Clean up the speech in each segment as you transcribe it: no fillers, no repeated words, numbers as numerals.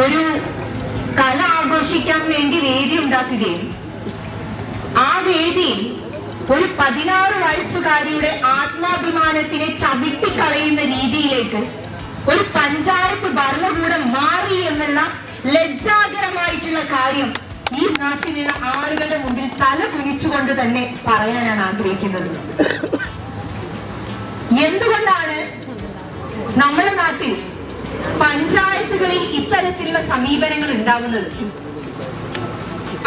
ഒരു കല ആഘോഷിക്കാൻ വേണ്ടി വേദി ഉണ്ടാക്കുകയും ആ വേദിയിൽ ഒരു 16 വയസ്സുകാരിയുടെ ആത്മാഭിമാനത്തിനെ ചവിട്ടിക്കളയുന്ന രീതിയിലേക്ക് ഒരു പഞ്ചായത്ത് ഭരണകൂടം മാറി എന്നുള്ള ലജ്ജാകരമായിട്ടുള്ള കാര്യം ഈ നാട്ടിലുള്ള ആളുകളുടെ മുമ്പിൽ തല കുനിച്ചുകൊണ്ട് തന്നെ പറയാനാണ് ആഗ്രഹിക്കുന്നത്. എന്തുകൊണ്ടാണ് നമ്മുടെ നാട്ടിൽ പഞ്ചായത്തുകളിൽ ഇത്തരത്തിലുള്ള സമീപനങ്ങൾ ഉണ്ടാകുന്നത്?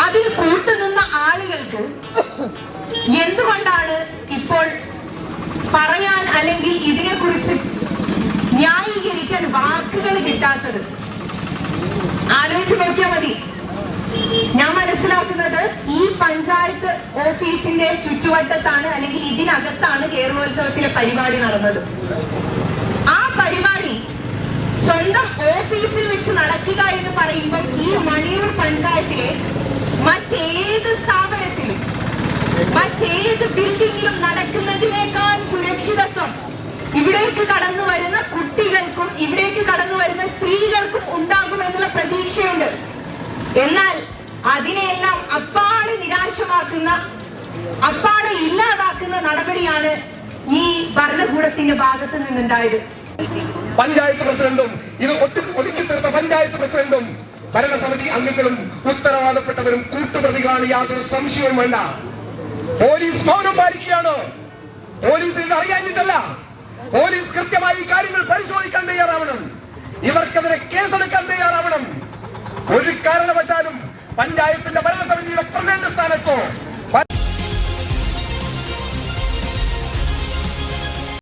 അതിൽ കൂട്ടുനിന്ന ആളുകൾക്ക് എന്തുകൊണ്ടാണ് ഇപ്പോൾ പറയാൻ അല്ലെങ്കിൽ ഇതിനെക്കുറിച്ച് ന്യായീകരിക്കാൻ വാക്കുകൾ കിട്ടാത്തത്? ആലോചിച്ച് നോക്കിയാൽ മതി. ഞാൻ മനസ്സിലാക്കുന്നത് ഈ പഞ്ചായത്ത് ഓഫീസിന്റെ ചുറ്റുവട്ടത്താണ് അല്ലെങ്കിൽ ഇതിനകത്താണ് കേരളോത്സവത്തിലെ പരിപാടി നടന്നത്. ആ പരിപാടി സ്വന്തം ഓഫീസിൽ വെച്ച് നടക്കുക എന്ന് പറയുമ്പോൾ ഈ മണിയൂർ പഞ്ചായത്തിലെ മറ്റേത് സ്ഥാപനത്തിലും മറ്റേത് ബിൽഡിങ്ങിലും നടക്കുന്നതിനേക്കാൾ സുരക്ഷിതത്വം ഇവിടേക്ക് കടന്നു വരുന്ന കുട്ടികൾക്കും ഇവിടേക്ക് കടന്നു വരുന്ന സ്ത്രീകൾക്കും ഉണ്ടാകുമെന്നുള്ള പ്രതീക്ഷയുണ്ട്. എന്നാൽ അതിനെല്ലാം അപ്പാടെ നിരാശമാക്കുന്ന, അപ്പാടെ ഇല്ലാതാക്കുന്ന നടപടിയാണ് ഈ ഭരണകൂടത്തിന്റെ ഭാഗത്ത് നിന്നുണ്ടായത്. പഞ്ചായത്ത് പ്രസിഡന്റും ഇത് ഒതുക്കി തീർത്ത പഞ്ചായത്ത് പ്രസിഡന്റും ഭരണസമിതി അംഗങ്ങളും ഉത്തരവാദപ്പെട്ടവരും കൂട്ടുപ്രതികളാണ്, യാതൊരു സംശയവും വേണ്ട. പോലീസ് മൗനം പാലിക്കുകയാണ്. പോലീസ് ഇത് അറിയാഞ്ഞിട്ടല്ല. പോലീസ് കൃത്യമായി കാര്യങ്ങൾ പരിശോധിക്കാൻ തയ്യാറാവണം. ഇവർക്കെതിരെ കേസെടുക്കാൻ തയ്യാറാവണം. ഒരു കാരണവശാലും പഞ്ചായത്തിന്റെ